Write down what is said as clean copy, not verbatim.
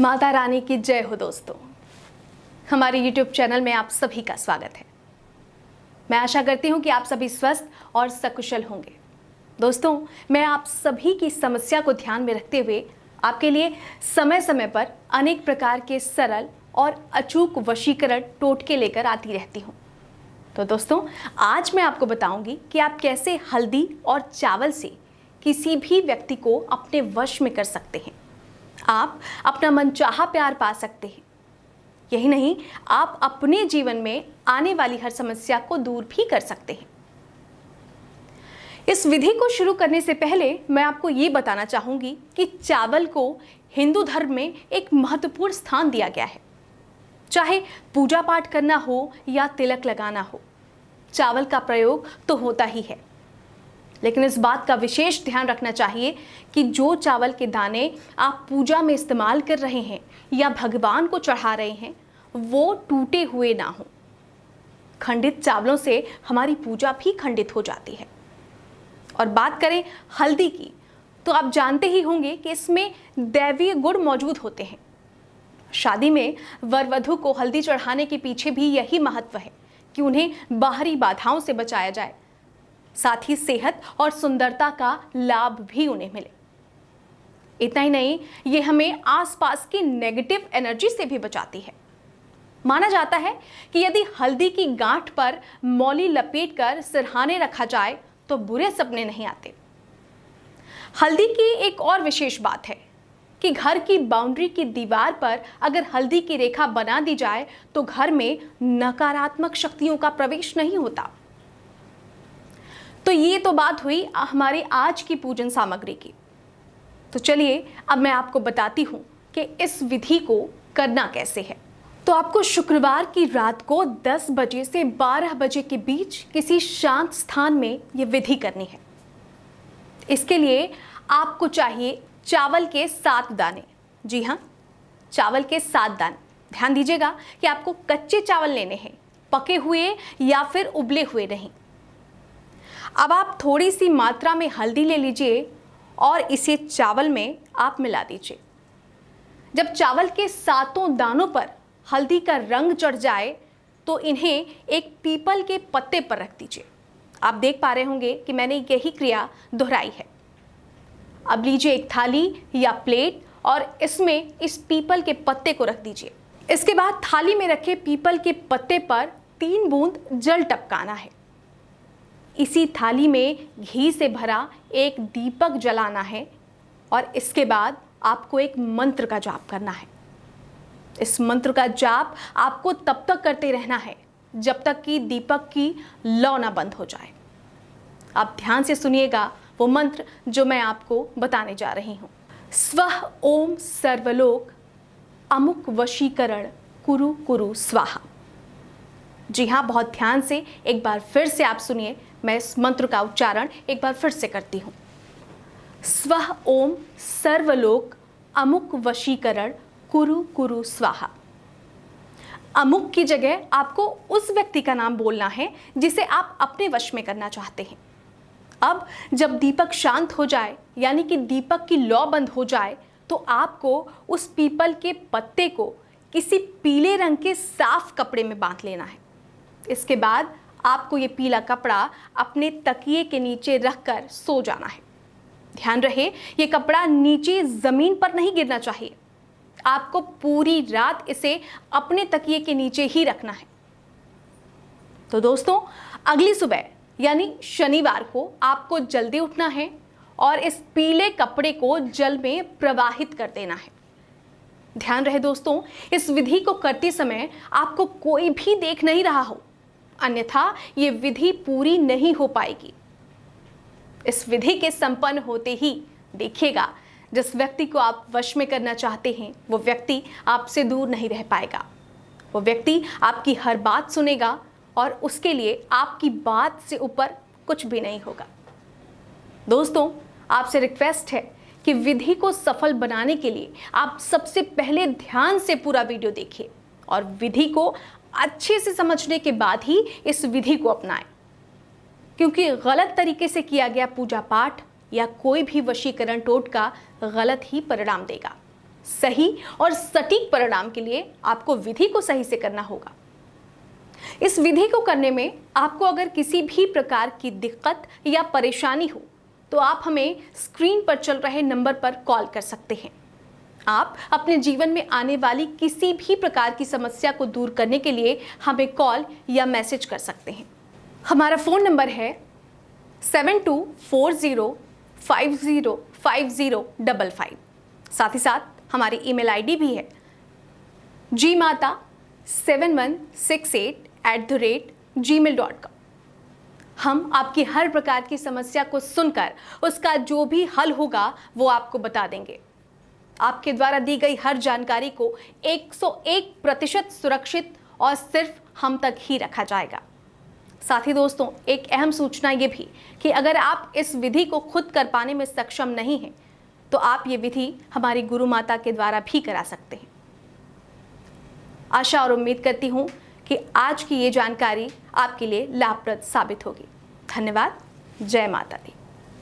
माता रानी की जय हो दोस्तों। हमारे YouTube चैनल में आप सभी का स्वागत है। मैं आशा करती हूँ कि आप सभी स्वस्थ और सकुशल होंगे। दोस्तों, मैं आप सभी की समस्या को ध्यान में रखते हुए आपके लिए समय समय पर अनेक प्रकार के सरल और अचूक वशीकरण टोटके लेकर आती रहती हूँ। तो दोस्तों, आज मैं आपको बताऊंगी कि आप कैसे हल्दी और चावल से किसी भी व्यक्ति को अपने वश में कर सकते हैं। आप अपना मनचाहा प्यार पा सकते हैं। यही नहीं, आप अपने जीवन में आने वाली हर समस्या को दूर भी कर सकते हैं। इस विधि को शुरू करने से पहले मैं आपको ये बताना चाहूंगी कि चावल को हिंदू धर्म में एक महत्वपूर्ण स्थान दिया गया है। चाहे पूजा पाठ करना हो या तिलक लगाना हो, चावल का प्रयोग तो होता ही है। लेकिन इस बात का विशेष ध्यान रखना चाहिए कि जो चावल के दाने आप पूजा में इस्तेमाल कर रहे हैं या भगवान को चढ़ा रहे हैं, वो टूटे हुए ना हो। खंडित चावलों से हमारी पूजा भी खंडित हो जाती है। और बात करें हल्दी की, तो आप जानते ही होंगे कि इसमें दैवीय गुण मौजूद होते हैं। शादी में वर वधू को हल्दी चढ़ाने के पीछे भी यही महत्व है कि उन्हें बाहरी बाधाओं से बचाया जाए, साथ ही सेहत और सुंदरता का लाभ भी उन्हें मिले। इतना ही नहीं, ये हमें आसपास की नेगेटिव एनर्जी से भी बचाती है। माना जाता है कि यदि हल्दी की गांठ पर मौली लपेटकर सिरहाने रखा जाए तो बुरे सपने नहीं आते। हल्दी की एक और विशेष बात है कि घर की बाउंड्री की दीवार पर अगर हल्दी की रेखा बना दी जाए तो घर में नकारात्मक शक्तियों का प्रवेश नहीं होता। तो ये तो बात हुई हमारी आज की पूजन सामग्री की। तो चलिए अब मैं आपको बताती हूँ कि इस विधि को करना कैसे है। तो आपको शुक्रवार की रात को 10 बजे से 12 बजे के बीच किसी शांत स्थान में ये विधि करनी है। इसके लिए आपको चाहिए चावल के 7 दाने। जी हाँ, चावल के 7 दाने। ध्यान दीजिएगा कि आपको कच्चे चावल लेने हैं, पके हुए या फिर उबले हुए नहीं। अब आप थोड़ी सी मात्रा में हल्दी ले लीजिए और इसे चावल में आप मिला दीजिए। जब चावल के 7 दानों पर हल्दी का रंग चढ़ जाए तो इन्हें एक पीपल के पत्ते पर रख दीजिए। आप देख पा रहे होंगे कि मैंने यही क्रिया दोहराई है। अब लीजिए एक थाली या प्लेट और इसमें इस पीपल के पत्ते को रख दीजिए। इसके बाद थाली में रखे पीपल के पत्ते पर 3 बूंद जल टपकाना है। इसी थाली में घी से भरा एक दीपक जलाना है और इसके बाद आपको एक मंत्र का जाप करना है। इस मंत्र का जाप आपको तब तक करते रहना है जब तक कि दीपक की लौ ना बंद हो जाए। आप ध्यान से सुनिएगा वो मंत्र जो मैं आपको बताने जा रही हूँ। स्वः ओम सर्वलोक अमुक वशीकरण कुरु कुरु स्वाहा। जी हाँ, बहुत ध्यान से एक बार फिर से आप सुनिए। मैं इस मंत्र का उच्चारण एक बार फिर से करती हूँ। स्वः ओम सर्वलोक अमुक वशीकरण कुरु कुरु स्वाहा। अमुक की जगह आपको उस व्यक्ति का नाम बोलना है जिसे आप अपने वश में करना चाहते हैं। अब जब दीपक शांत हो जाए, यानी कि दीपक की लौ बंद हो जाए, तो आपको उस पीपल के पत्ते को किसी पीले रंग के साफ कपड़े में बांध लेना है। इसके बाद आपको ये पीला कपड़ा अपने तकिए के नीचे रखकर सो जाना है। ध्यान रहे, ये कपड़ा नीचे जमीन पर नहीं गिरना चाहिए। आपको पूरी रात इसे अपने तकिए के नीचे ही रखना है। तो दोस्तों, अगली सुबह यानी शनिवार को आपको जल्दी उठना है और इस पीले कपड़े को जल में प्रवाहित कर देना है। ध्यान रहे दोस्तों, इस विधि को करते समय आपको कोई भी देख नहीं रहा हो, अन्यथा ये विधि पूरी नहीं हो पाएगी। इस विधि के संपन्न होते ही देखिएगा, जिस व्यक्ति को आप वश में करना चाहते हैं वो व्यक्ति आपसे दूर नहीं रह पाएगा। वो व्यक्ति आपकी हर बात सुनेगा और उसके लिए आपकी बात से ऊपर कुछ भी नहीं होगा। दोस्तों, आपसे रिक्वेस्ट है कि विधि को सफल बनाने के लिए आप सबसे पहले ध्यान से पूरा वीडियो देखिए और विधि को अच्छे से समझने के बाद ही इस विधि को अपनाएं, क्योंकि गलत तरीके से किया गया पूजा पाठ या कोई भी वशीकरण टोटका गलत ही परिणाम देगा। सही और सटीक परिणाम के लिए आपको विधि को सही से करना होगा। इस विधि को करने में आपको अगर किसी भी प्रकार की दिक्कत या परेशानी हो तो आप हमें स्क्रीन पर चल रहे नंबर पर कॉल कर सकते हैं। आप अपने जीवन में आने वाली किसी भी प्रकार की समस्या को दूर करने के लिए हमें कॉल या मैसेज कर सकते हैं। हमारा फ़ोन नंबर है 7240505055। साथ ही साथ हमारी ईमेल आईडी भी है gmata7168@gmail.com। हम आपकी हर प्रकार की समस्या को सुनकर उसका जो भी हल होगा वो आपको बता देंगे। आपके द्वारा दी गई हर जानकारी को 101% सुरक्षित और सिर्फ हम तक ही रखा जाएगा। साथ ही दोस्तों, एक अहम सूचना ये भी कि अगर आप इस विधि को खुद कर पाने में सक्षम नहीं हैं तो आप ये विधि हमारी गुरु माता के द्वारा भी करा सकते हैं। आशा और उम्मीद करती हूँ कि आज की ये जानकारी आपके लिए लाभप्रद साबित होगी। धन्यवाद। जय माता दी।